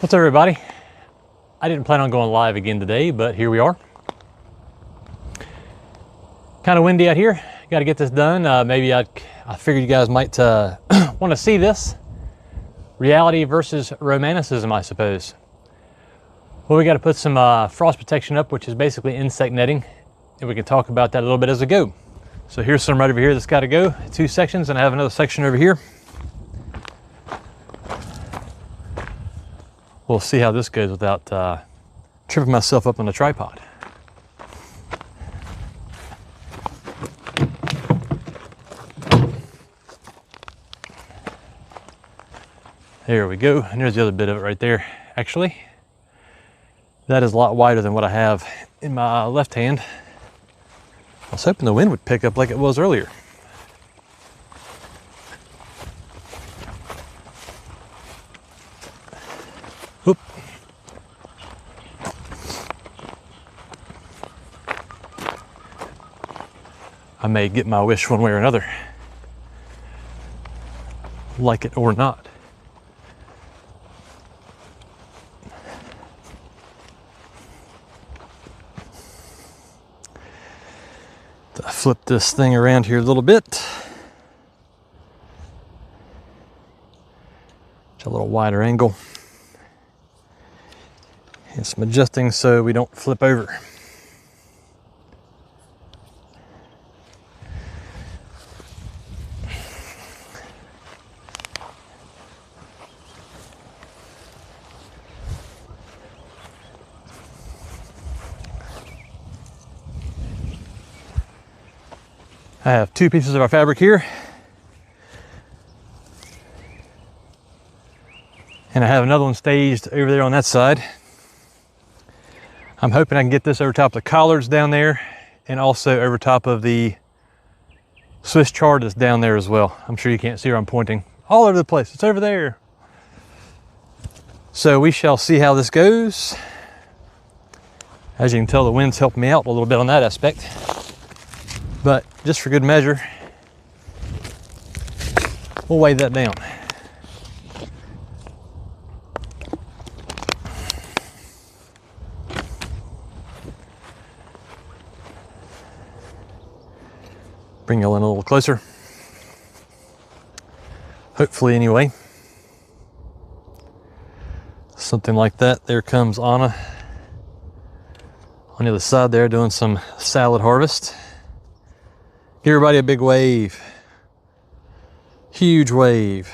What's up, everybody? I didn't plan on going live again today, but here we are. Kind of windy out here. Got to get this done. Maybe I figured you guys might want to see this. Reality versus romanticism, I suppose. Well, we got to put some frost protection up, which is basically insect netting, and we can talk about that a little bit as we go. So here's some right over here that's got to go. 2 sections, and I have another section over here. We'll see how this goes without tripping myself up on the tripod. There we go, and there's the other bit of it right there. Actually, that is a lot wider than what I have in my left hand. I was hoping the wind would pick up like it was earlier. Oop. I may get my wish one way or another, like it or not. I flip this thing around here a little bit. It's a little wider angle. And some adjusting so we don't flip over. I have 2 pieces of our fabric here. And I have another one staged over there on that side. I'm hoping I can get this over top of the collards down there and also over top of the Swiss chard that's down there as well. I'm sure you can't see where I'm pointing. All over the place, it's over there. So we shall see how this goes. As you can tell, the wind's helped me out a little bit on that aspect. But just for good measure, we'll weigh that down. Bring y'all in a little closer. Hopefully, anyway. Something like that. There comes Anna on the other side there doing some salad harvest. Give everybody a big wave. Huge wave.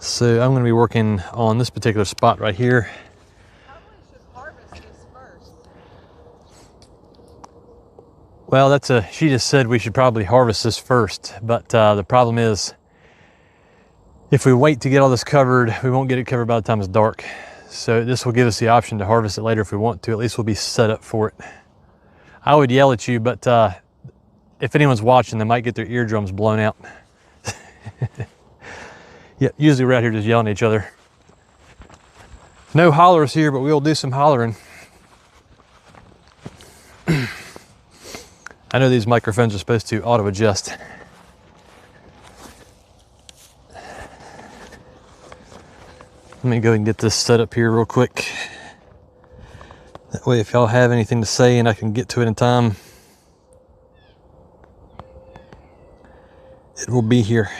So I'm going to be working on this particular spot right here. Well, she just said we should probably harvest this first, but the problem is if we wait to get all this covered, we won't get it covered by the time it's dark. So this will give us the option to harvest it later if we want to. At least we'll be set up for it. I would yell at you, but if anyone's watching, they might get their eardrums blown out. Yeah, usually we're out here just yelling at each other. No hollers here, but we'll do some hollering. I know these microphones are supposed to auto adjust. Let me go ahead and get this set up here real quick. That way if y'all have anything to say and I can get to it in time, it will be here.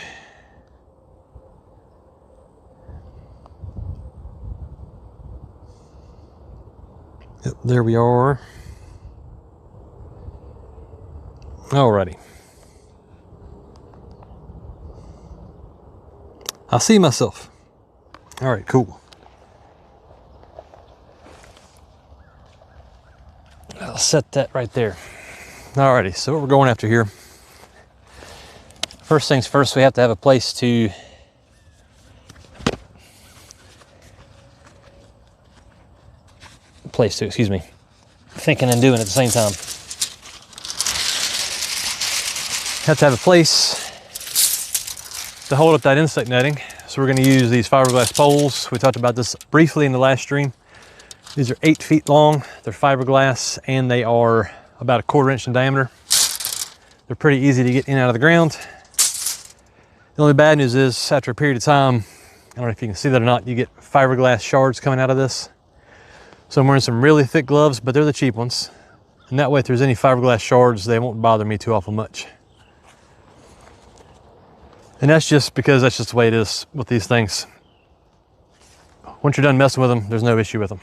Yep, there we are. Alrighty. I see myself. All right, cool. I'll set that right there. Alrighty, so what we're going after here. First things first, we have to have a place to excuse me, thinking and doing at the same time. Have to have a place to hold up that insect netting. So we're going to use these fiberglass poles. We talked about this briefly in the last stream. These are 8 feet long. They're fiberglass and they are about 1/4 inch in diameter. They're pretty easy to get in and out of the ground. The only bad news is after a period of time, I don't know if you can see that or not. You get fiberglass shards coming out of this. So I'm wearing some really thick gloves, but they're the cheap ones. And that way, if there's any fiberglass shards, they won't bother me too awful much. And that's just because that's just the way it is with these things. Once you're done messing with them, there's no issue with them.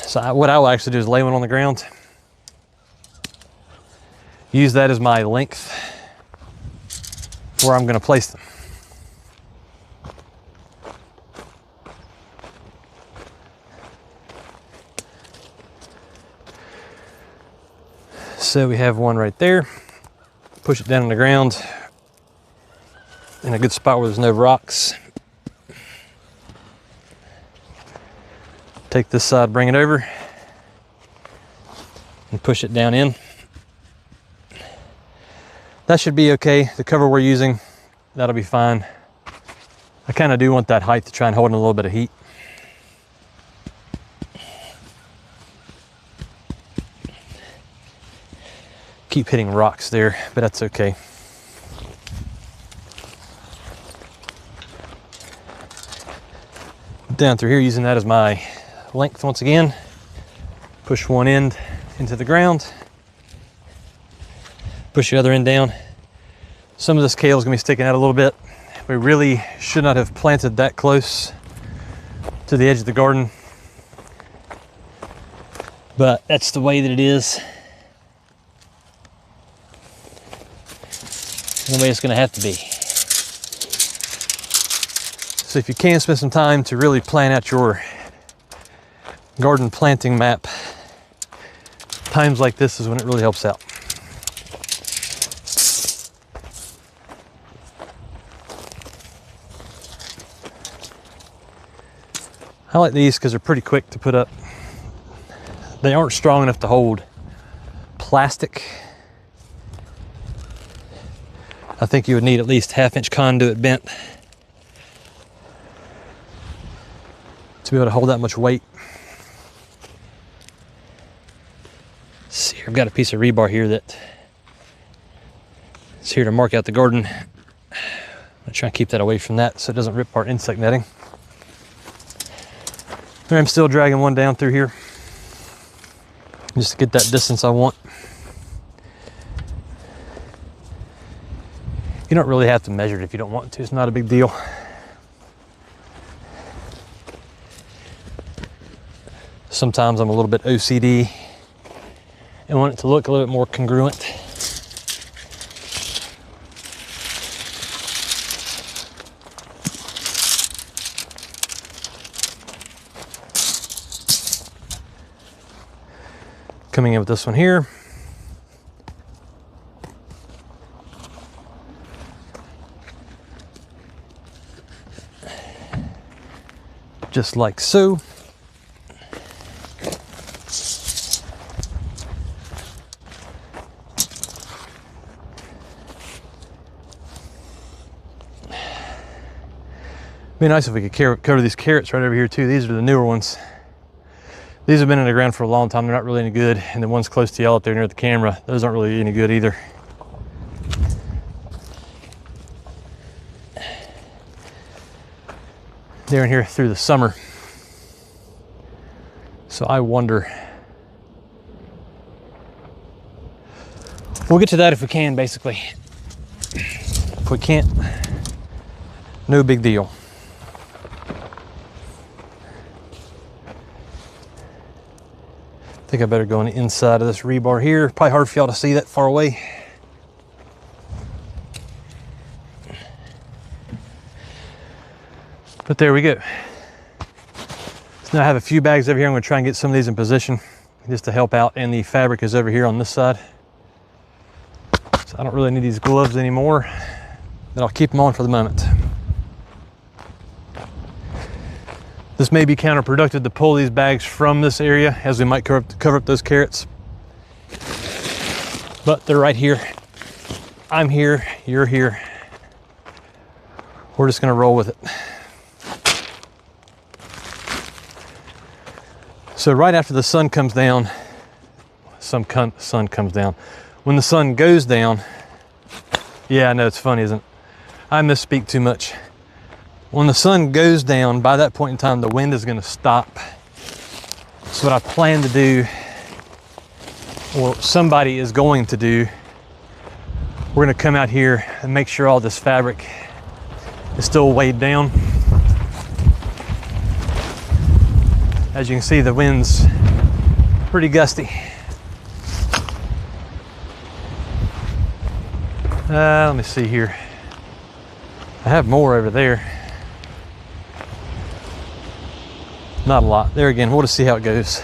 So what I will actually do is lay one on the ground. Use that as my length where I'm going to place them. So we have one right there. Push it down on the ground in a good spot where there's no rocks. Take this side, bring it over, and push it down in. That should be okay. The cover we're using, that'll be fine. I kind of do want that height to try and hold in a little bit of heat. Keep hitting rocks there, but that's okay. Down through here, using that as my length once again. Push one end into the ground. Push the other end down. Some of this kale is going to be sticking out a little bit. We really should not have planted that close to the edge of the garden, but that's the way that it is. And the way it's going to have to be. So if you can spend some time to really plan out your garden planting map, times like this is when it really helps out. I like these because they're pretty quick to put up. They aren't strong enough to hold plastic. I think you would need at least 1/2-inch conduit bent to be able to hold that much weight. Let's see, I've got a piece of rebar here that is here to mark out the garden. I'm gonna try and keep that away from that so it doesn't rip our insect netting. There, I'm still dragging one down through here just to get that distance I want. You don't really have to measure it if you don't want to. It's not a big deal. Sometimes I'm a little bit OCD and want it to look a little bit more congruent. Coming in with this one here. Just like so. Be nice if we could cover these carrots right over here too. These are the newer ones. These have been in the ground for a long time. They're not really any good. And the ones close to y'all up there near the camera, those aren't really any good either. They're in here through the summer. So I wonder. We'll get to that if we can, basically. If we can't, no big deal. I think I better go on the inside of this rebar here. Probably hard for y'all to see that far away. But there we go. So now I have a few bags over here. I'm going to try and get some of these in position just to help out. And the fabric is over here on this side. So I don't really need these gloves anymore, but I'll keep them on for the moment. This may be counterproductive to pull these bags from this area, as we might cover up those carrots. But they're right here. I'm here, you're here. We're just gonna roll with it. So right after the sun comes down, sun comes down. When the sun goes down, yeah, I know it's funny, isn't it? I misspeak too much. When the sun goes down, by that point in time, the wind is going to stop. So what I plan to do, or somebody is going to do, we're going to come out here and make sure all this fabric is still weighed down. As you can see, the wind's pretty gusty. Let me see here. I have more over there. Not a lot. There again, we'll just see how it goes.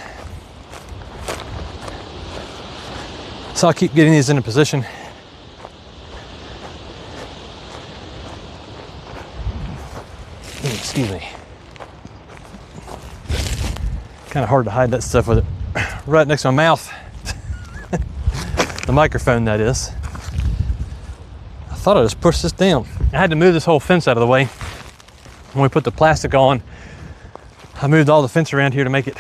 So I'll keep getting these into position. Excuse me. Kind of hard to hide that stuff with it right next to my mouth. The microphone, that is. I thought I just pushed this down. I had to move this whole fence out of the way. When we put the plastic on, I moved all the fence around here to make it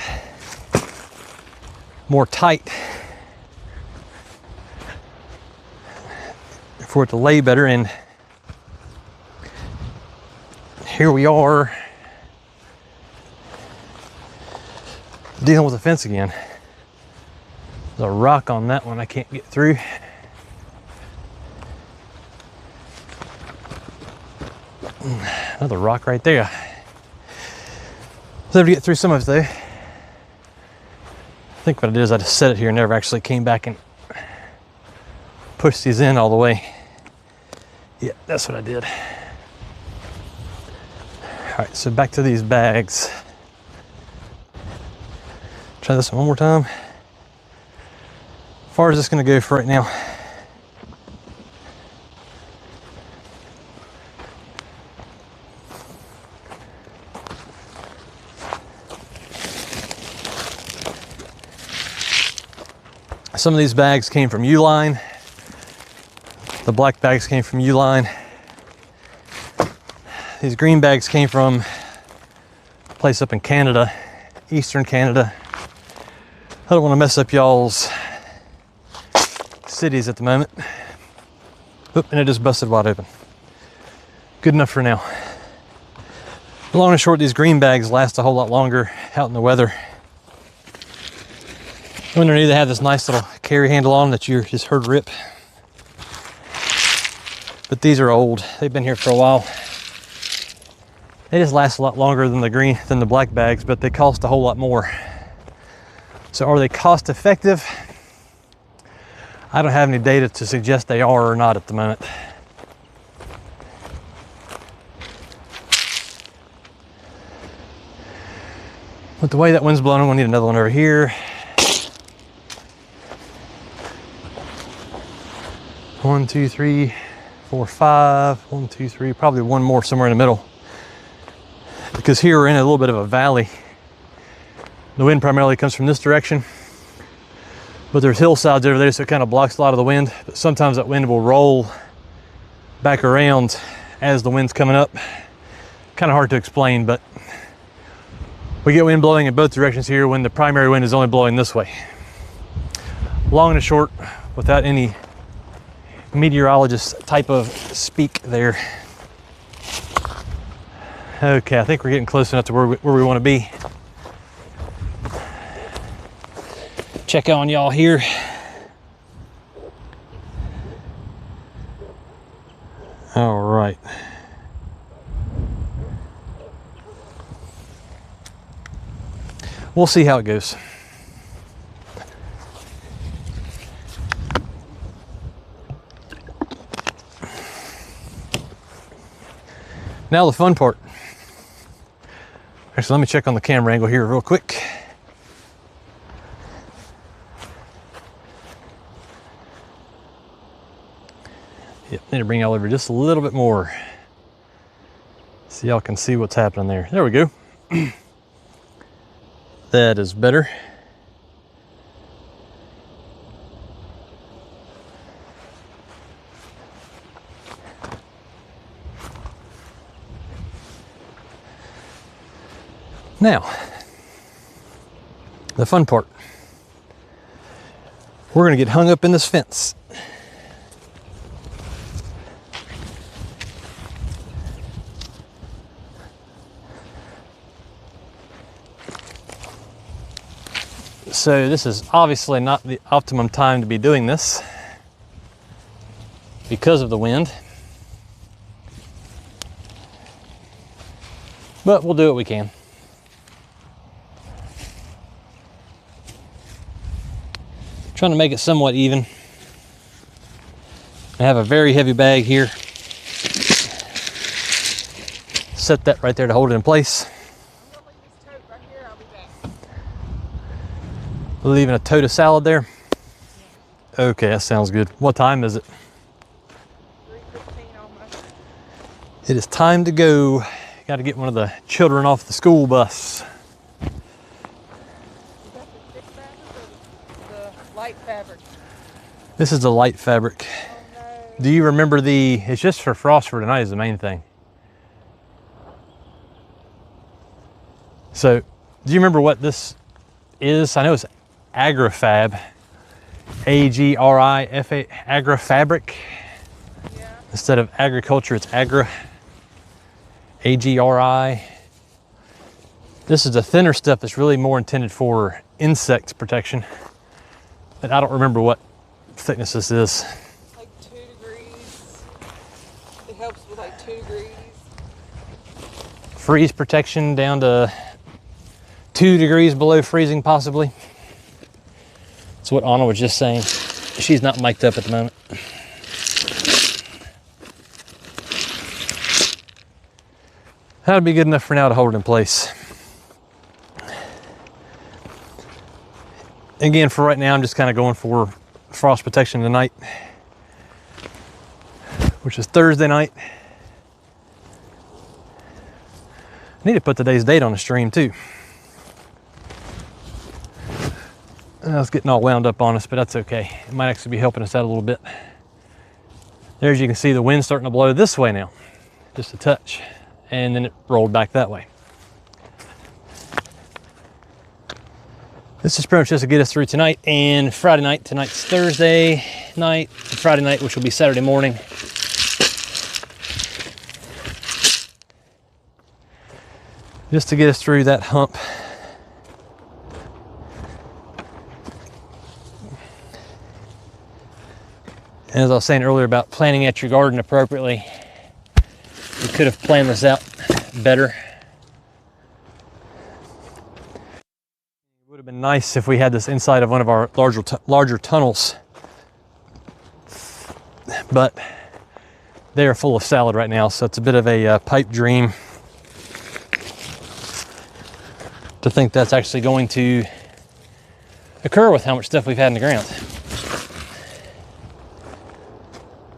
more tight for it to lay better. And here we are dealing with the fence again. There's a rock on that one I can't get through. Another rock right there. I was able to get through some of it though. I think what I did is I just set it here and never actually came back and pushed these in all the way. Yeah, that's what I did. All right, so back to these bags. Try this one more time. As far as this gonna go for right now. Some of these bags came from Uline. The black bags came from Uline. These green bags came from a place up in Canada, Eastern Canada. I don't want to mess up y'all's cities at the moment. Oop, and it just busted wide open. Good enough for now. Long and short, these green bags last a whole lot longer out in the weather. Underneath they have this nice little carry handle on that you just heard rip. But these are old. They've been here for a while. They just last a lot longer than the black bags, but they cost a whole lot more. So are they cost effective? I don't have any data to suggest they are or not at the moment. With the way that wind's blowing, I'm gonna need another one over here. 1, 2, 3, 4, 5. 1, 2, 3, probably one more somewhere in the middle. Because here we're in a little bit of a valley. The wind primarily comes from this direction, but there's hillsides over there, so it kind of blocks a lot of the wind. But sometimes that wind will roll back around as the wind's coming up. Kind of hard to explain, but we get wind blowing in both directions here when the primary wind is only blowing this way. Long and short, without any meteorologist type of speak there. Okay, I think we're getting close enough to where we want to be. Check on y'all here. All right. We'll see how it goes. Now the fun part. Actually, let me check on the camera angle here real quick. Yep, need to bring y'all over just a little bit more so y'all can see what's happening there. There we go. That is better. Now, the fun part. We're going to get hung up in this fence. So this is obviously not the optimum time to be doing this because of the wind. But we'll do what we can. Trying to make it somewhat even. I have a very heavy bag here. Set that right there to hold it in place. I'm gonna leave this tote right here. I'll be back. Leaving a tote of salad there? Okay, that sounds good. What time is it? 3:15 almost. It is time to go. Got to get one of the children off the school bus. Is that the thick fabric or the light fabric? This is the light fabric. Oh no. Do you remember it's just for frost for tonight is the main thing. So, do you remember what this is? I know it's agrifab. A-G-R-I-F-A, agrifabric. Yeah. Instead of agriculture, it's agri. A-G-R-I. This is the thinner stuff that's really more intended for insect protection. And I don't remember what thickness this is. Like 2 degrees. It helps with like 2 degrees. Freeze protection down to 2 degrees below freezing, possibly. That's what Anna was just saying. She's not mic'd up at the moment. That'd be good enough for now to hold it in place. Again, for right now, I'm just kind of going for frost protection tonight, which is Thursday night. I need to put today's date on the stream too. It's getting all wound up on us, but that's okay. It might actually be helping us out a little bit. There, as you can see, the wind's starting to blow this way now, just a touch, and then it rolled back that way. This is pretty much just to get us through tonight and Friday night. Tonight's Thursday night, Friday night, which will be Saturday morning. Just to get us through that hump. And as I was saying earlier about planning at your garden appropriately, you could have planned this out better. It would have been nice if we had this inside of one of our larger tunnels, but they are full of salad right now, so it's a bit of a pipe dream to think that's actually going to occur with how much stuff we've had in the ground.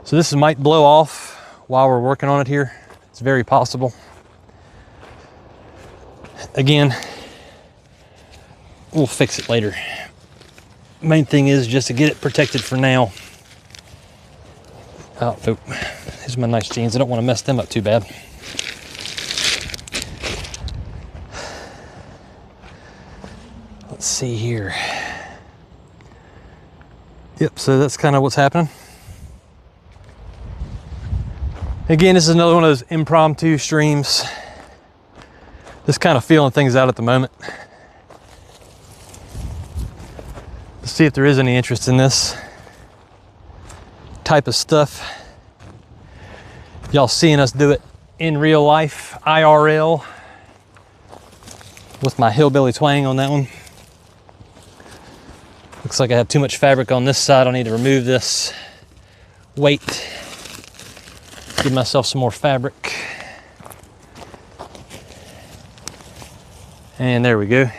So this might blow off while we're working on it here. It's very possible. Again, we'll fix it later. Main thing is just to get it protected for now. Oh, these are my nice jeans. I don't want to mess them up too bad. Let's see here. Yep, so that's kind of what's happening. Again, this is another one of those impromptu streams. Just kind of feeling things out at the moment. Let's see if there is any interest in this type of stuff. Y'all seeing us do it in real life, IRL, with my hillbilly twang on that one. Looks like I have too much fabric on this side. I'll need to remove this weight. Give myself some more fabric. And there we go.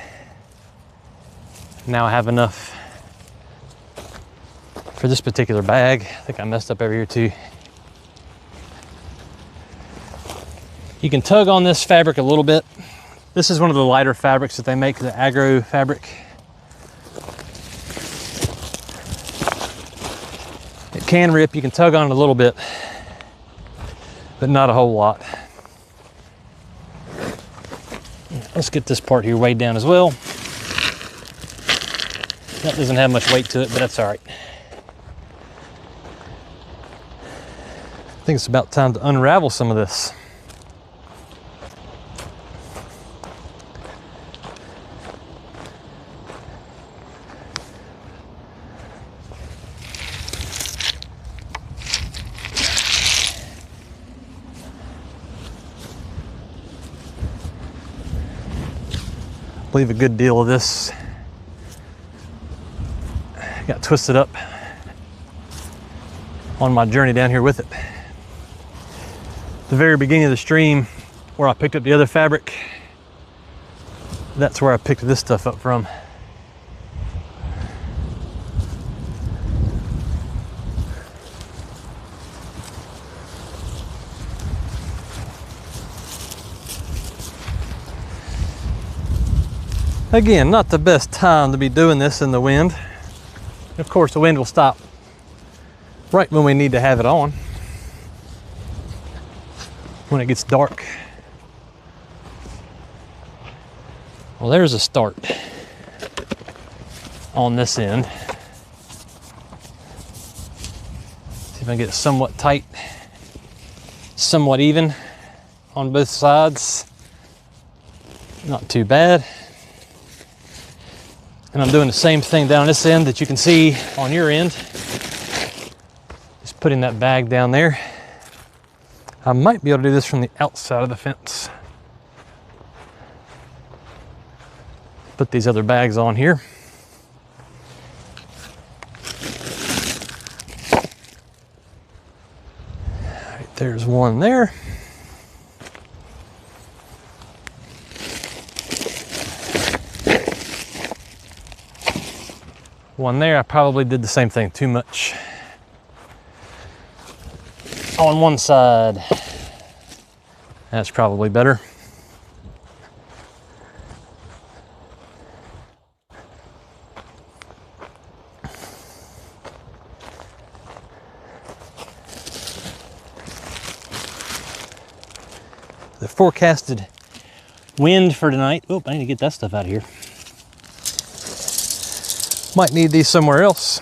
Now I have enough for this particular bag. I think I messed up over here too. You can tug on this fabric a little bit. This is one of the lighter fabrics that they make, the agro fabric. It can rip, you can tug on it a little bit, but not a whole lot. Let's get this part here weighed down as well. That doesn't have much weight to it, but that's all right. I think it's about time to unravel some of this. believe a good deal of this got twisted up on my journey down here with it. The very beginning of the stream where I picked up the other fabric, that's where I picked this stuff up from. Again, not the best time to be doing this in the wind. Of course, the wind will stop right when we need to have it on, when it gets dark. Well, there's a start on this end. See if I can get it somewhat tight, somewhat even on both sides. Not too bad. And I'm doing the same thing down this end that you can see on your end. Just putting that bag down there. I might be able to do this from the outside of the fence. Put these other bags on here. All right, there's one there. One there. I probably did the same thing, too much on one side. That's probably better. The forecasted wind for tonight. Oh, I need to get that stuff out of here. Might need these somewhere else.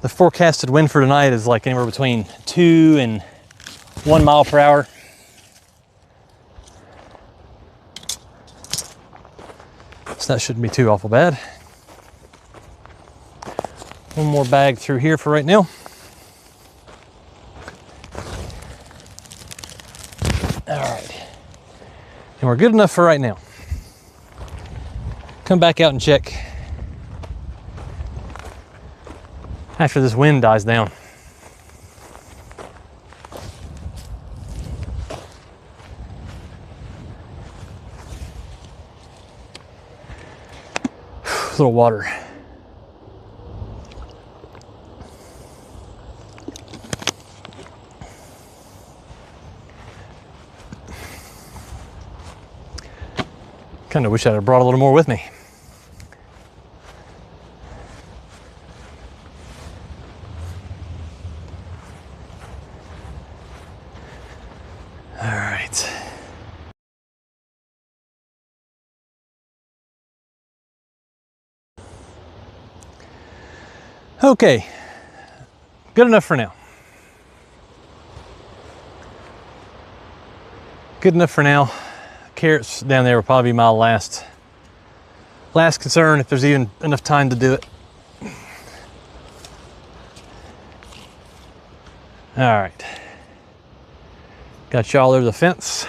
The forecasted wind for tonight is like anywhere between 2 and 1 mile per hour. So that shouldn't be too awful bad. One more bag through here for right now. All right. And we're good enough for right now. Come back out and check after this wind dies down. A little water. Kind of wish I'd have brought a little more with me. All right. Okay, good enough for now. Good enough for now. Carrots down there will probably be my last concern, if there's even enough time to do it. All right, got y'all over the fence.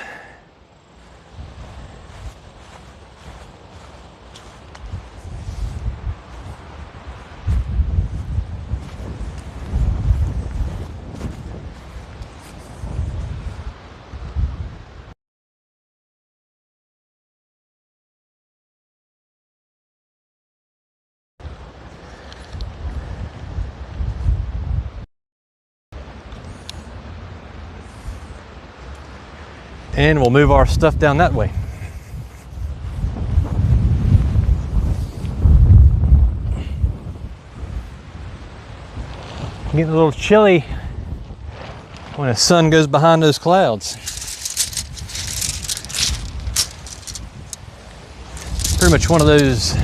And we'll move our stuff down that way. Getting a little chilly when the sun goes behind those clouds. Pretty much one of those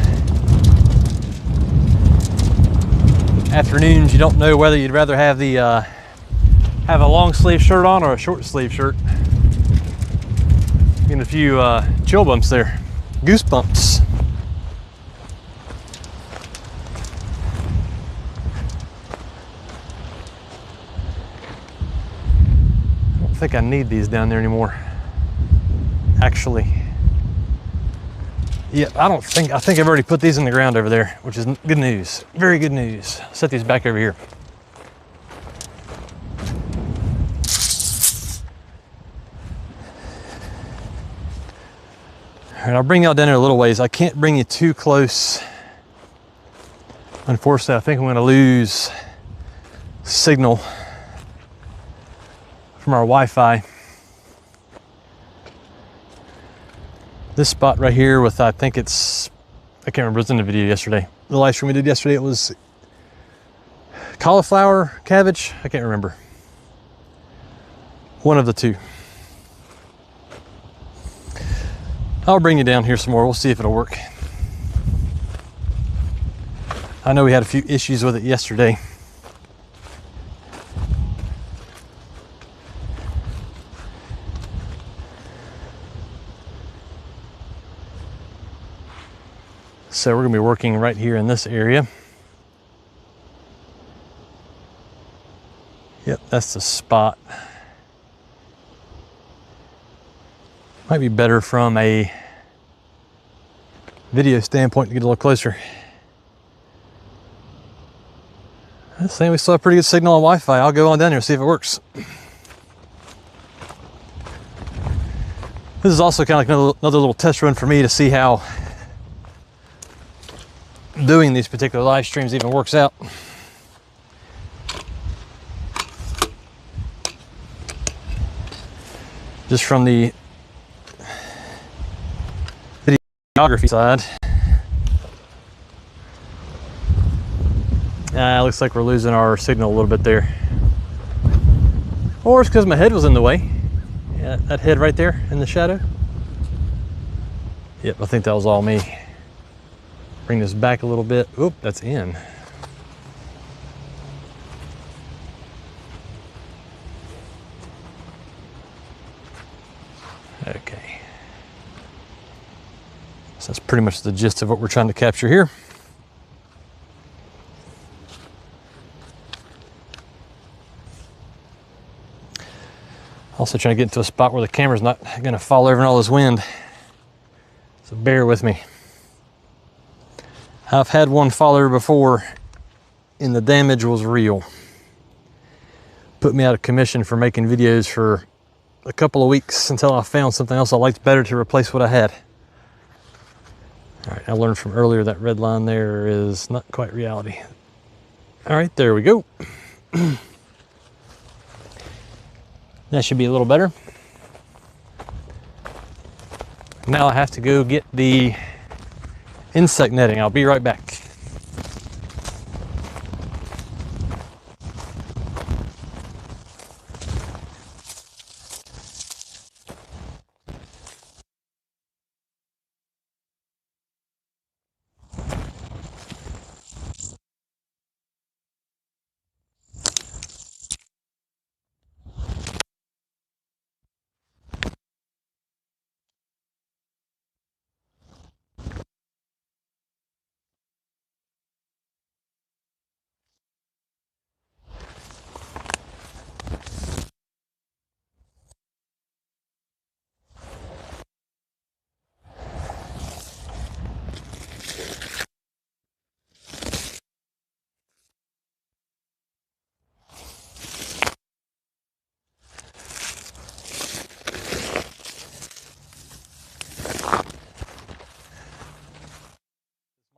afternoons you don't know whether you'd rather have the have a long sleeve shirt on or a short sleeve shirt. Getting a few chill bumps there, goosebumps. I don't think I need these down there anymore, actually. Yeah, I think I've already put these in the ground over there, which is good news. Very good news. Set these back over here. All right, I'll bring y'all down there a little ways. I can't bring you too close. Unfortunately, I think I'm gonna lose signal from our Wi-Fi. This spot right here with, I think it's, I can't remember, it was in the video yesterday. The live stream we did yesterday, it was cauliflower, cabbage, I can't remember. One of the two. I'll bring you down here some more. We'll see if it'll work. I know we had a few issues with it yesterday. So we're gonna be working right here in this area. Yep, that's the spot. Might be better from a video standpoint to get a little closer. I'm saying we still have pretty good signal on Wi-Fi. I'll go on down there and see if it works. This is also kind of like another little test run for me to see how doing these particular live streams even works out. Just from the videography side. Looks like we're losing our signal a little bit there. Or it's because my head was in the way. Yeah, that head right there in the shadow. Yep, I think that was all me. Bring this back a little bit. Oop, that's in. Okay. So that's pretty much the gist of what we're trying to capture here. Also trying to get into a spot where the camera's not going to fall over in all this wind. So bear with me. I've had one fall over before and the damage was real. Put me out of commission for making videos for a couple of weeks until I found something else I liked better to replace what I had. All right, I learned from earlier that red line there is not quite reality. All right, there we go. That should be a little better. Now I have to go get the insect netting. I'll be right back.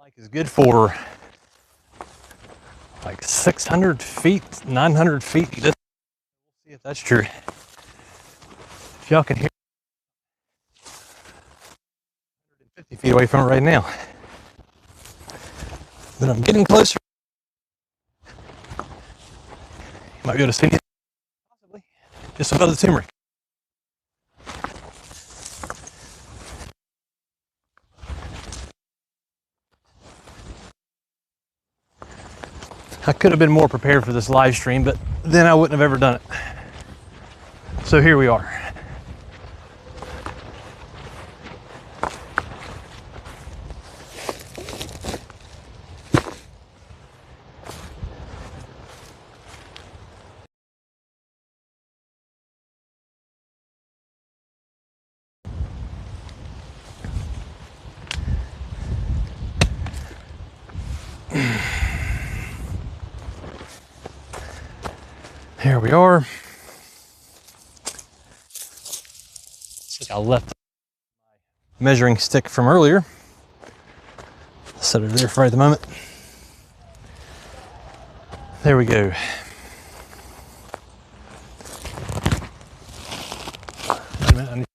Mic is good for like 600 feet, 900 feet. We'll see if that's true. If y'all can hear 150 feet away from it right now. But I'm getting closer. You might be able to see me. Possibly. Just above the turmeric. I could have been more prepared for this live stream, but then I wouldn't have ever done it. So here we are. Here we are. Looks like I left my measuring stick from earlier. Set it there for right at the moment. There we go. Wait a minute,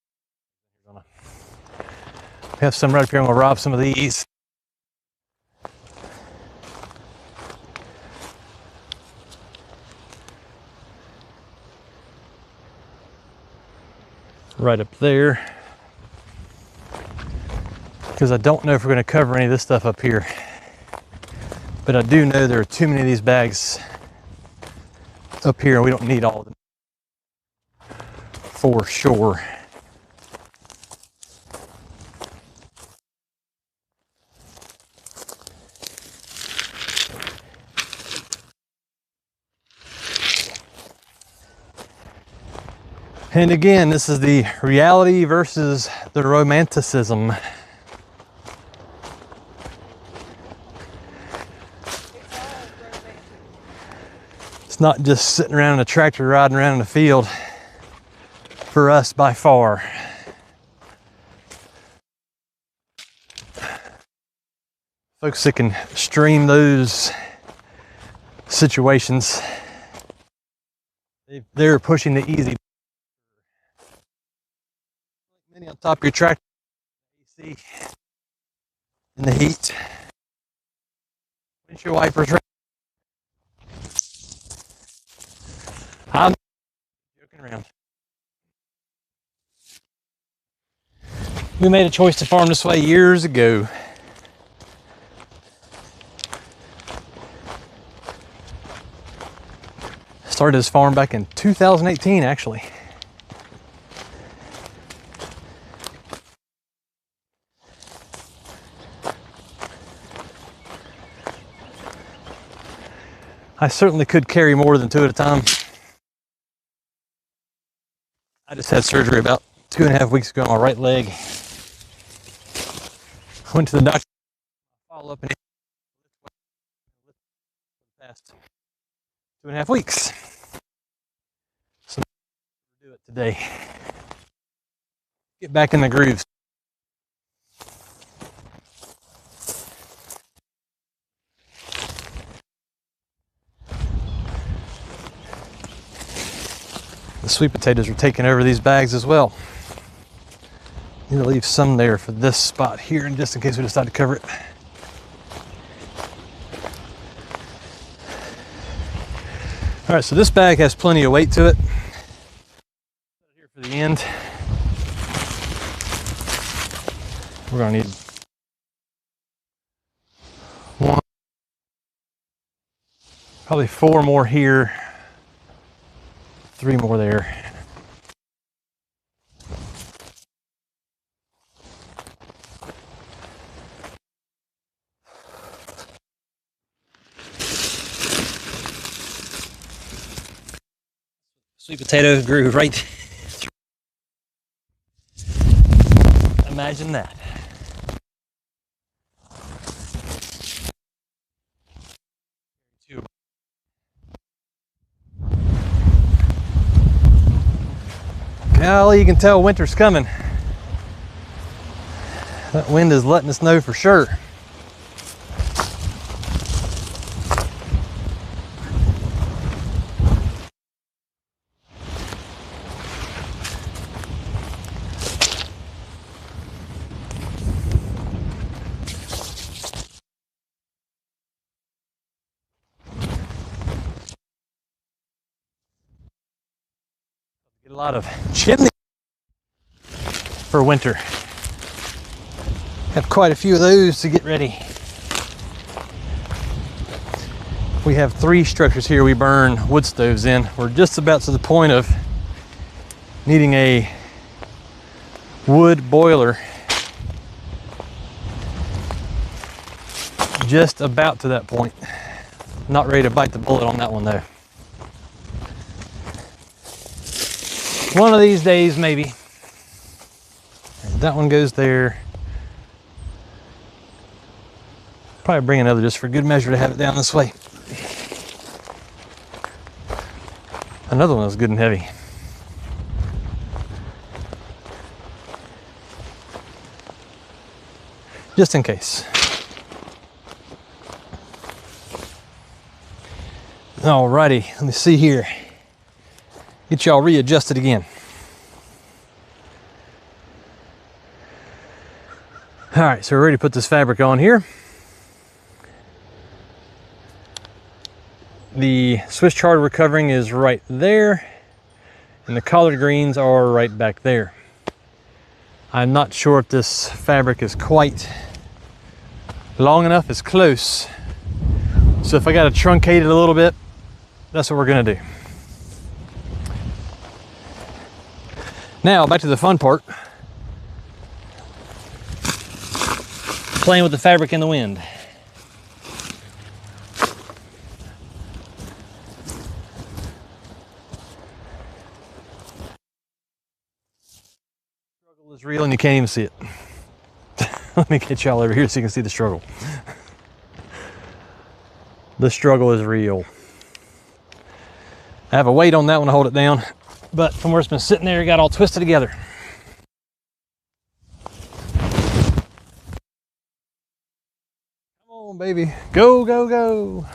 we have some right up here. I'm gonna rob some of these. Right up there. Because I don't know if we're going to cover any of this stuff up here. But I do know there are too many of these bags up here and we don't need all of them. For sure. And again, this is the reality versus the romanticism. It's not just sitting around in a tractor riding around in the field for us by far. Folks that can stream those situations, they're pushing the easy. On top of your tractor, AC in the heat. Windshield wipers. I'm joking around. We made a choice to farm this way years ago. Started this farm back in 2018, actually. I certainly could carry more than 2 at a time. I just had surgery about 2.5 weeks ago on my right leg. Went to the doctor, follow up in the past 2.5 weeks. So we'll do it today. Get back in the grooves. The sweet potatoes are taking over these bags as well. Need to leave some there for this spot here, and just in case we decide to cover it. All right, so this bag has plenty of weight to it. Here for the end. We're gonna need 1, probably 4 more here. 3 more there. Sweet potato grew right through. Imagine that. Now you can tell winter's coming. That wind is letting us know for sure. Get a lot of chimney for winter. Have quite a few of those to get ready. We have 3 structures here we burn wood stoves in. We're just about to the point of needing a wood boiler. Just about to that point. Not ready to bite the bullet on that one though. One of these days, maybe. And that one goes there. Probably bring another just for good measure to have it down this way. Another one that's good and heavy. Just in case. Alrighty, let me see here. Get y'all readjusted again. All right, so we're ready to put this fabric on here. The Swiss chard we're covering is right there, and the collard greens are right back there. I'm not sure if this fabric is quite long enough. It's close. So if I got to truncate it a little bit, that's what we're gonna do. Now, back to the fun part. Playing with the fabric in the wind. Struggle is real and you can't even see it. Let me get y'all over here so you can see the struggle. The struggle is real. I have a weight on that one to hold it down, but from where it's been sitting there, it got all twisted together. Come on, baby. Go, go, go.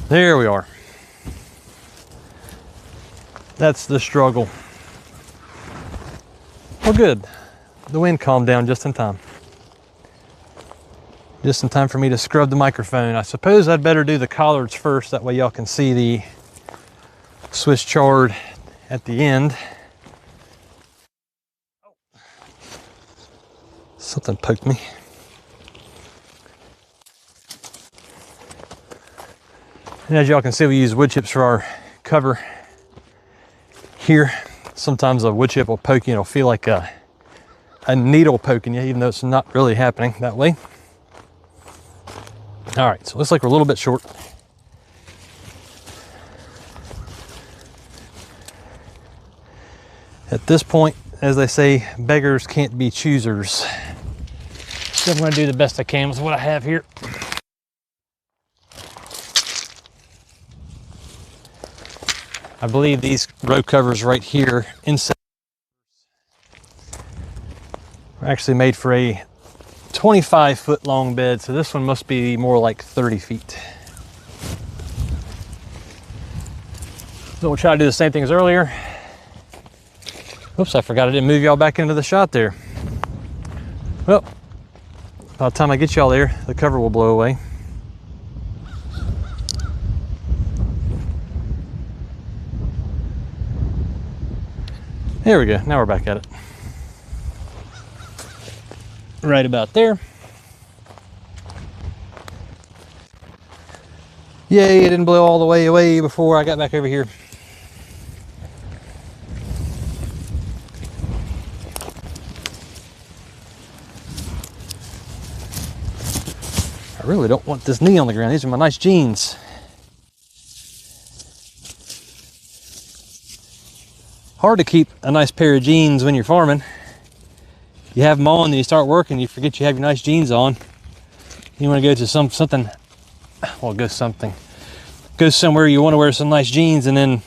There we are. That's the struggle. Well, good. The wind calmed down just in time. Just in time for me to scrub the microphone. I suppose I'd better do the collards first, that way y'all can see the Swiss chard at the end. Oh. Something poked me. And as y'all can see, we use wood chips for our cover here. Sometimes a wood chip will poke you and it'll feel like a needle poking you, even though it's not really happening that way. All right, so it looks like we're a little bit short. At this point, as they say, beggars can't be choosers. So I'm gonna do the best I can with what I have here. I believe these row covers right here inside are actually made for a 25-foot long bed, so this one must be more like 30 feet. So we'll try to do the same thing as earlier. Oops, I forgot I didn't move y'all back into the shot there. Well, by the time I get y'all there, the cover will blow away. There we go, now we're back at it. Right about there. Yay, it didn't blow all the way away before I got back over here. I really don't want this knee on the ground. These are my nice jeans. Hard to keep a nice pair of jeans when you're farming. You have them on, then you start working, you forget you have your nice jeans on. You want to go to something, well, go somewhere you want to wear some nice jeans, and then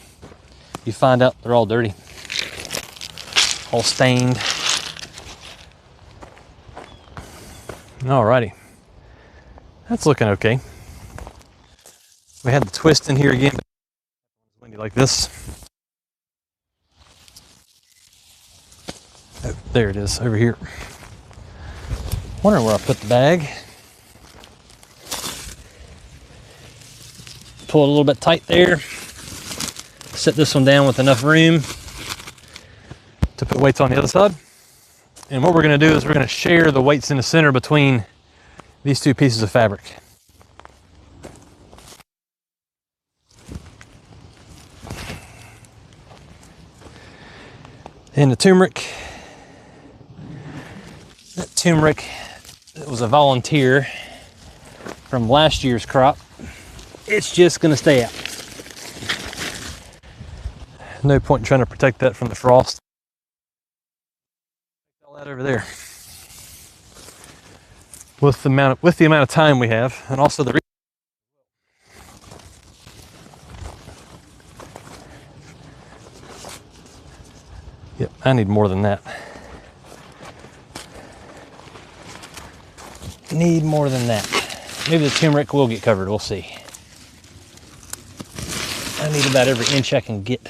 you find out they're all dirty, all stained. Alrighty, that's looking okay. We had the twist in here again. It's windy like this. Oh, there it is, over here. Wondering where I put the bag. Pull it a little bit tight there. Set this one down with enough room to put weights on the other side. And what we're going to do is we're going to share the weights in the center between these two pieces of fabric. And the turmeric. That turmeric, it was a volunteer from last year's crop. It's just going to stay out. No point in trying to protect that from the frost. All that over there. with the amount of time we have, and also the. Yep, I need more than that. Need more than that. Maybe the turmeric will get covered, we'll see. I need about every inch I can get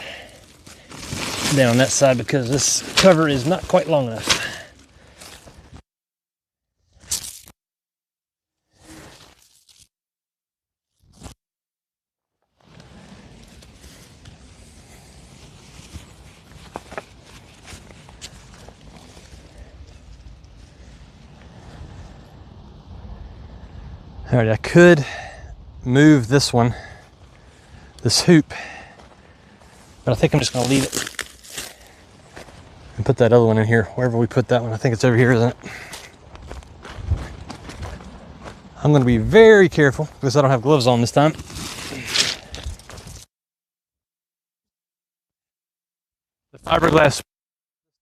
down on that side because this cover is not quite long enough. All right, I could move this one, this hoop, but I think I'm just gonna leave it and put that other one in here, wherever we put that one. I think it's over here, isn't it? I'm gonna be very careful because I don't have gloves on this time. The fiberglass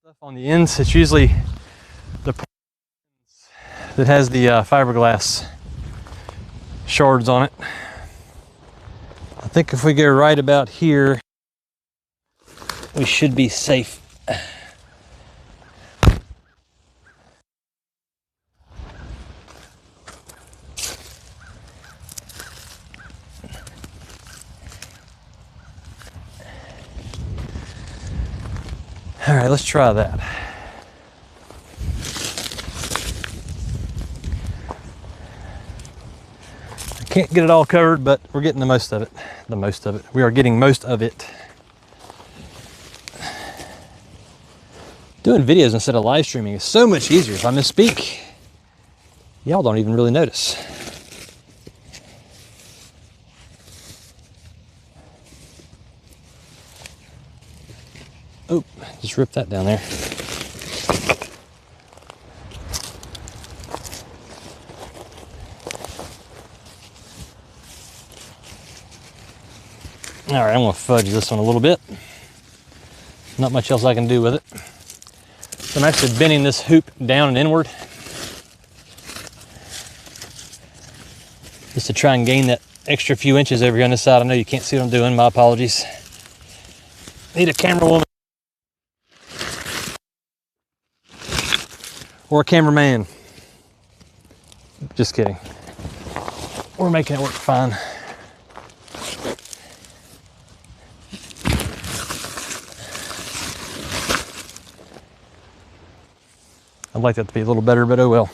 stuff on the ends, it's usually the that has the fiberglass shards on it. I think if we go right about here, we should be safe. All right, let's try that. Can't get it all covered, but we're getting the most of it. We are getting most of it. Doing videos instead of live streaming is so much easier. If I misspeak, y'all don't even really notice. Oh, just ripped that down there. All right, I'm gonna fudge this one a little bit. Not much else I can do with it. So I'm actually bending this hoop down and inward just to try and gain that extra few inches over here on this side. I know you can't see what I'm doing, my apologies. Need a camera woman or a cameraman. Just kidding. We're making it work fine. I'd like that to be a little better, but oh well.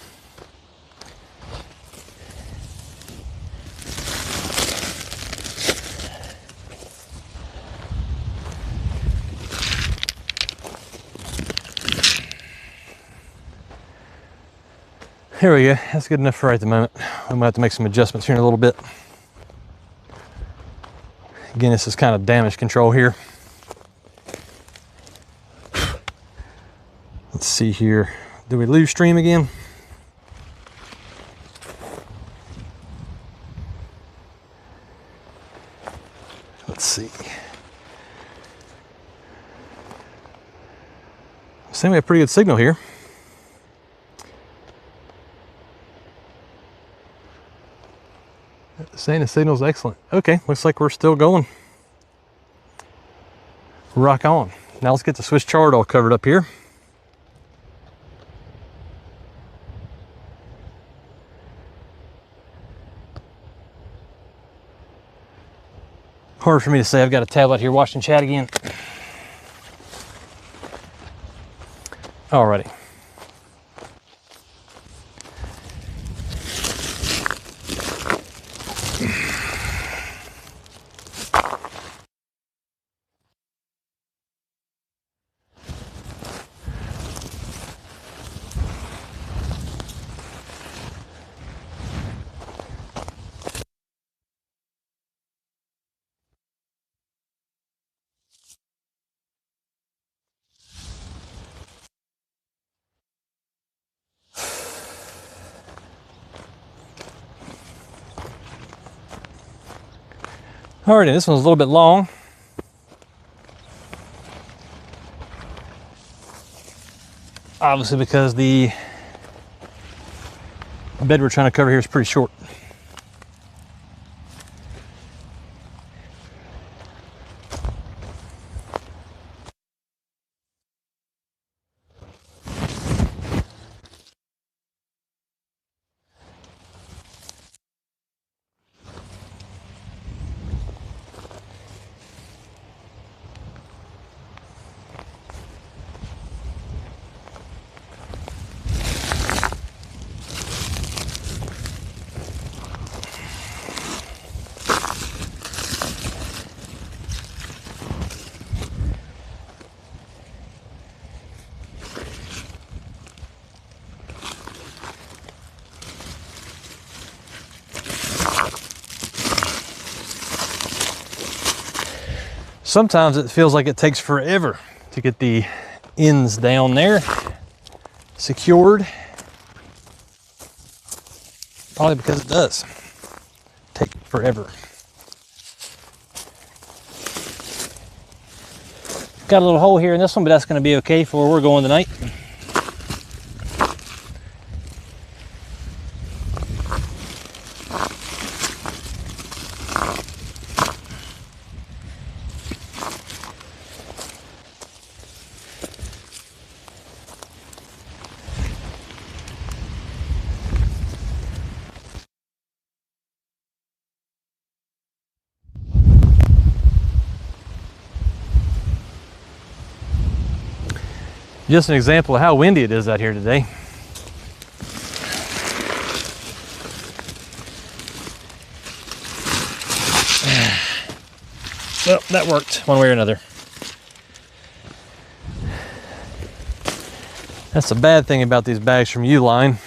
Here we go. That's good enough for right at the moment. We might have to make some adjustments here in a little bit. Again, this is kind of damage control here. Let's see here. Did we lose stream again? Let's see. Saying we have pretty good signal here. Saying the signal's excellent. Okay, looks like we're still going. Rock on. Now let's get the Swiss chard all covered up here. Hard for me to say. I've got a tablet here watching chat again. Alrighty. Alrighty, this one's a little bit long. Obviously because the The bed we're trying to cover here is pretty short. Sometimes it feels like it takes forever to get the ends down there secured. Probably because it does take forever. Got a little hole here in this one, but that's going to be okay for where we're going tonight. Just an example of how windy it is out here today. Well, that worked one way or another. That's the bad thing about these bags from Uline.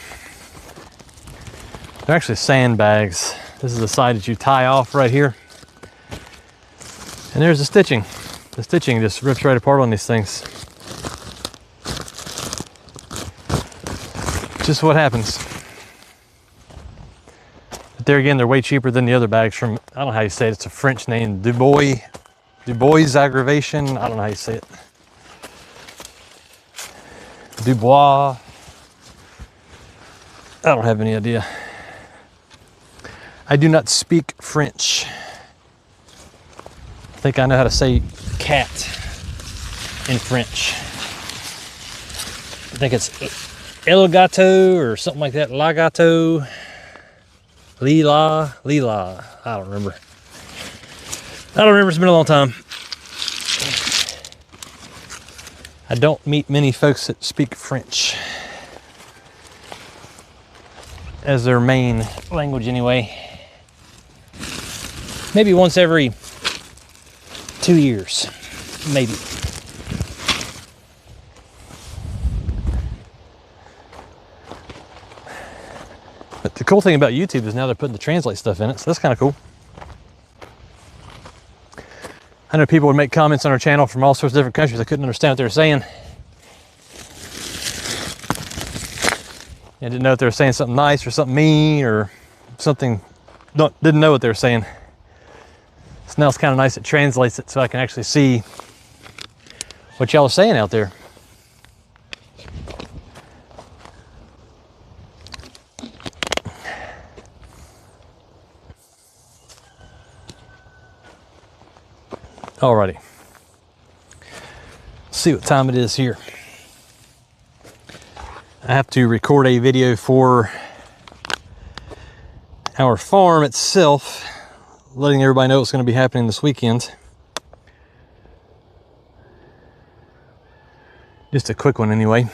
They're actually sandbags. This is the side that you tie off right here. And there's the stitching. The stitching just rips right apart on these things. Just what happens. But there again, they're way cheaper than the other bags from, I don't know how you say it, it's a French name, Dubois aggravation, I don't know how you say it. Dubois, I don't have any idea. I do not speak French. I think I know how to say cat in French. I think it's El Gato or something like that. La Gato. Lila. I don't remember. It's been a long time. I don't meet many folks that speak French as their main language anyway. Maybe once every 2 years, maybe. But the cool thing about YouTube is now they're putting the translate stuff in it, so that's kind of cool. I know people would make comments on our channel from all sorts of different countries. I couldn't understand what they were saying. I didn't know if they were saying something nice or something mean or something, didn't know what they were saying. So now it's kind of nice it translates it so I can actually see what y'all are saying out there. Alrighty. Let's see what time it is here. I have to record a video for our farm itself, letting everybody know what's going to be happening this weekend. Just a quick one anyway.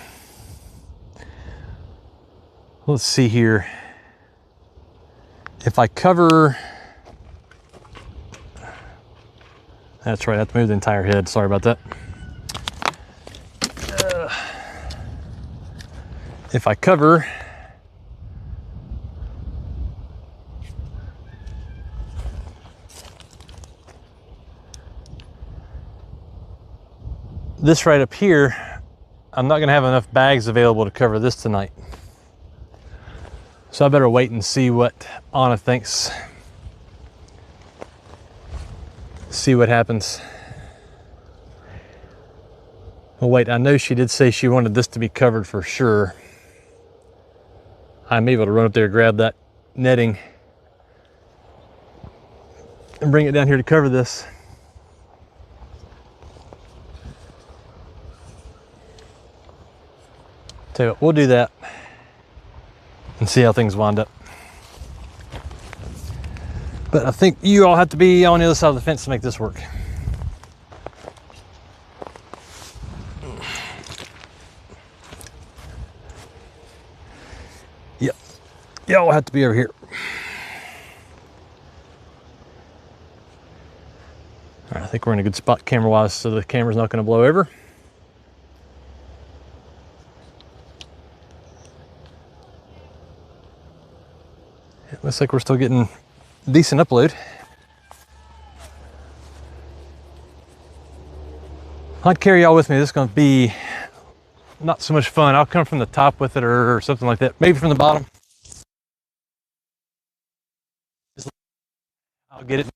Let's see here. If I cover... That's right, I have to move the entire head. Sorry about that. If I cover this right up here, I'm not going to have enough bags available to cover this tonight. So I better wait and see what Anna thinks. See what happens. Well, wait, I know she did say she wanted this to be covered for sure. I'm able to run up there, grab that netting, and bring it down here to cover this. Tell you what, we'll do that and see how things wind up. But I think you all have to be on the other side of the fence to make this work. Yep, y'all have to be over here. All right, I think we're in a good spot camera-wise, so the camera's not going to blow over. It looks like we're still getting decent upload. I'd carry y'all with me. This is going to be not so much fun. I'll come from the top with it or something like that. Maybe from the bottom. I'll get it.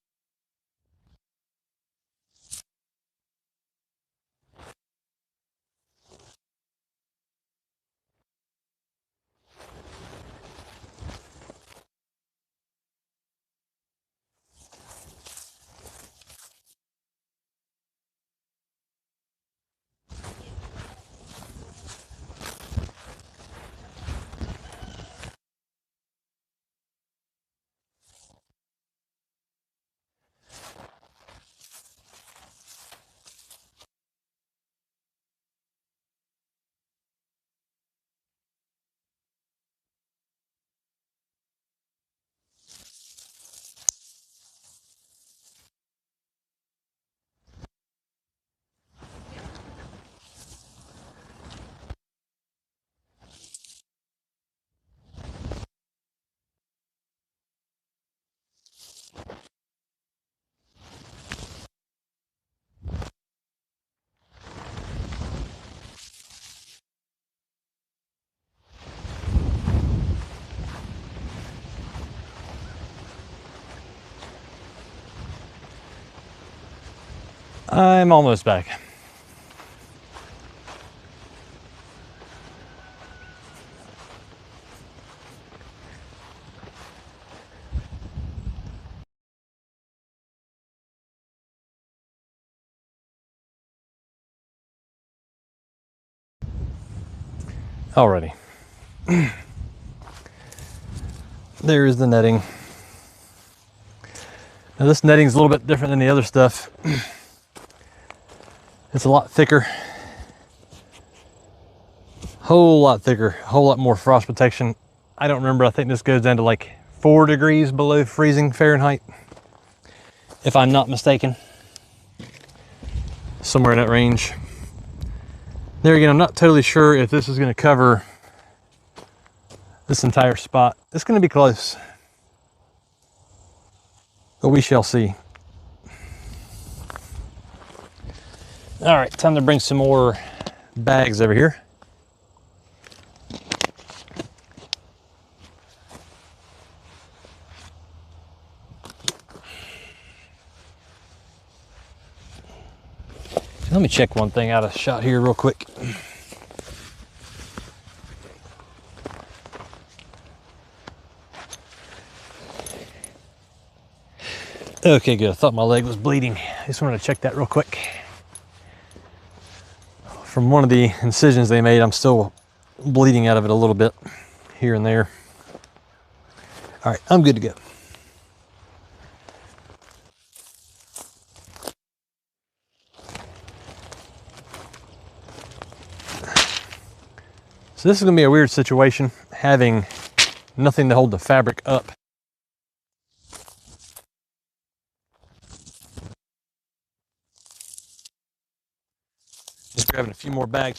I'm almost back. Alrighty. There is the netting. Now this netting is a little bit different than the other stuff. It's a lot thicker. Whole lot thicker, a whole lot more frost protection. I don't remember, I think this goes down to like 4 degrees below freezing Fahrenheit, if I'm not mistaken. Somewhere in that range. There again, I'm not totally sure if this is going to cover this entire spot. It's going to be close, but we shall see. All right, time to bring some more bags over here. Let me check one thing out of shot here real quick. Okay, good. I thought my leg was bleeding. I just wanted to check that real quick. From one of the incisions they made, I'm still bleeding out of it a little bit here and there. All right, I'm good to go. So this is going to be a weird situation, having nothing to hold the fabric up. Just grabbing a few more bags.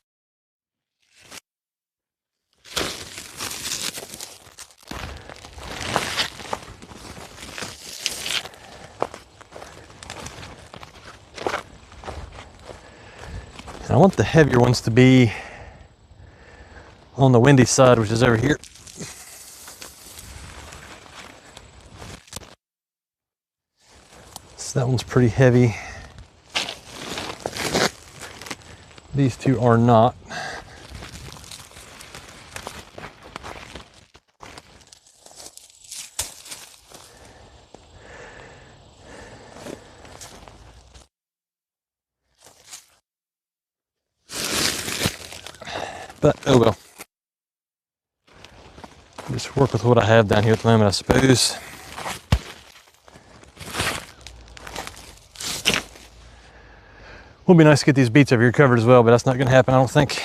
And I want the heavier ones to be on the windy side, which is over here. So that one's pretty heavy. These two are not. But oh well. Just work with what I have down here at the moment, I suppose. Would be nice to get these beets over here covered as well, but that's not going to happen, I don't think.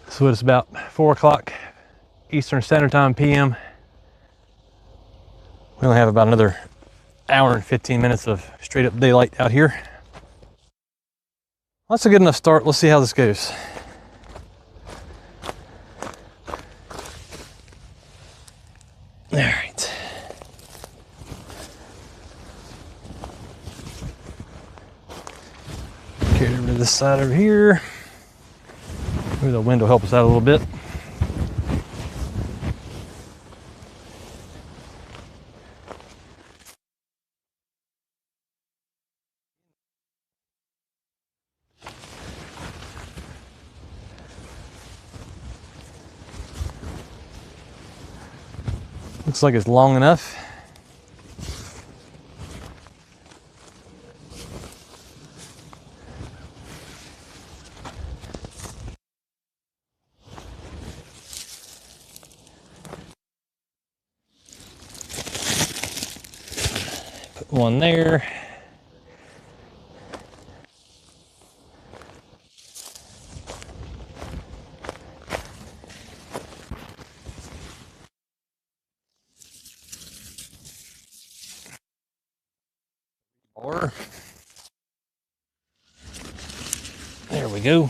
So it's about 4 o'clock Eastern Standard Time PM. We only have about another hour and 15 minutes of straight up daylight out here. That's a good enough start. Let's see how this goes. All right. Carry it over to this side over here. Maybe the wind will help us out a little bit. Looks like it's long enough. Put one there. Or there we go.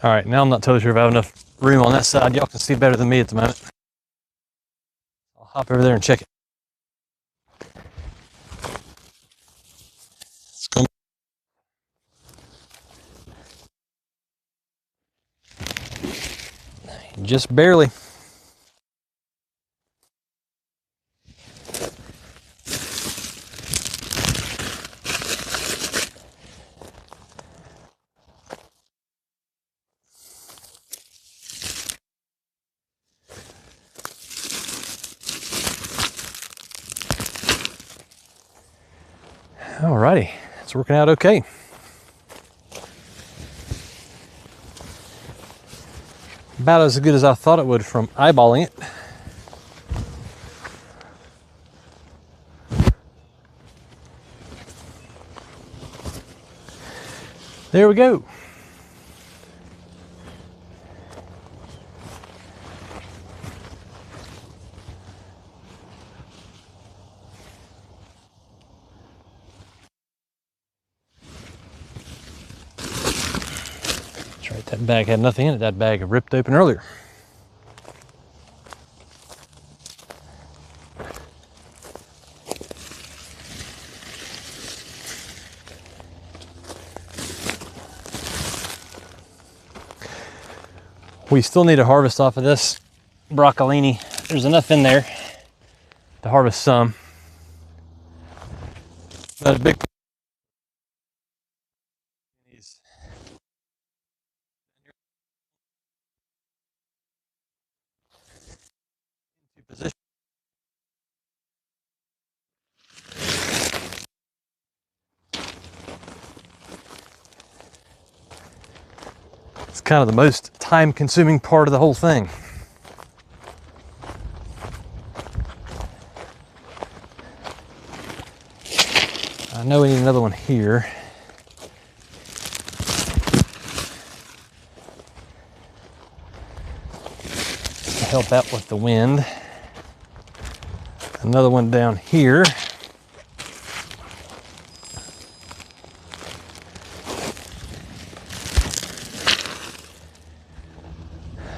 All right, now I'm not totally sure if I have enough room on that side. Y'all can see better than me at the moment. I'll hop over there and check it. It's going just barely. Alrighty, it's working out okay. About as good as I thought it would from eyeballing it. There we go. That's right, that bag had nothing in it. That bag ripped open earlier. We still need to harvest off of this broccolini. There's enough in there to harvest some. But a big position. It's kind of the most time-consuming part of the whole thing. I know we need another one here. To help out with the wind. Another one down here.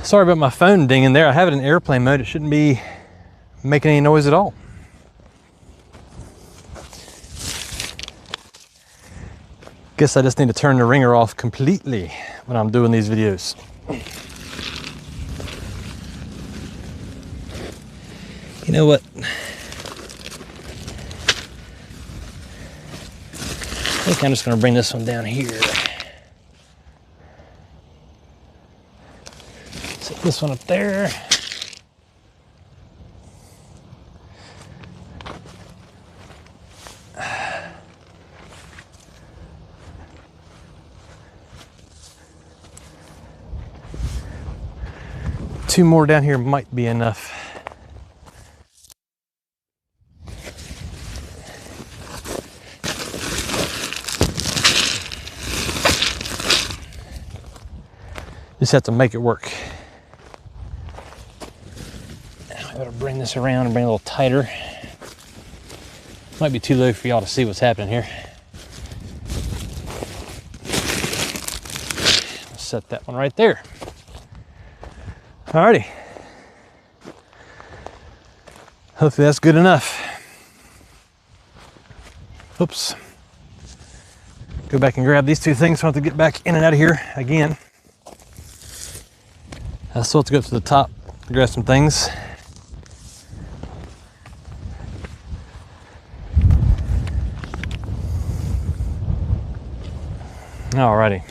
Sorry about my phone dinging there. I have it in airplane mode. It shouldn't be making any noise at all. Guess I just need to turn the ringer off completely when I'm doing these videos. You know what? I think I'm just going to bring this one down here. Set this one up there. 2 more down here might be enough. Just have to make it work. I'm going to bring this around and bring it a little tighter. Might be too low for y'all to see what's happening here. I'll set that one right there. Alrighty. Hopefully that's good enough. Oops. Go back and grab these 2 things so I don't have to get back in and out of here again. I still have to go up to the top to grab some things. Alrighty.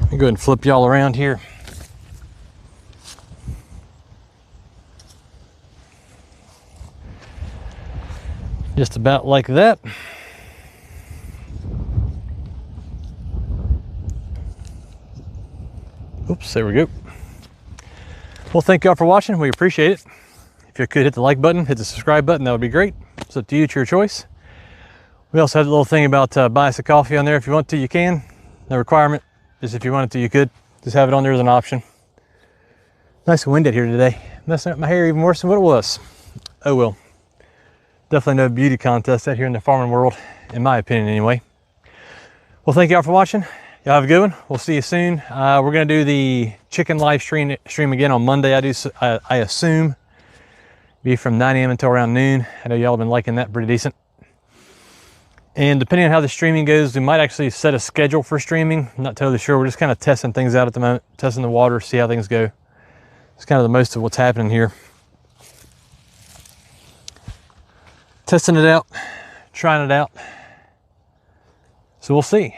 Let me go ahead and flip y'all around here. Just about like that. Oops, there we go. Well, thank y'all for watching. We appreciate it. If you could hit the like button, hit the subscribe button, that would be great. It's up to you, it's your choice. We also have a little thing about buy us a coffee on there. If you want to, you can. No requirement. Just if you wanted to, you could. Just have it on there as an option. Nice and windy out here today. Messing up my hair even worse than what it was. Oh well. Definitely no beauty contest out here in the farming world, in my opinion anyway. Well, thank y'all for watching. Y'all have a good one. We'll see you soon. We're gonna do the chicken live stream again on Monday. I assume be from 9 a.m. until around noon. I know y'all have been liking that pretty decent. And depending on how the streaming goes, we might actually set a schedule for streaming. I'm not totally sure. We're just kind of testing things out at the moment, testing the water, see how things go. It's kind of the most of what's happening here. Testing it out, trying it out. So we'll see.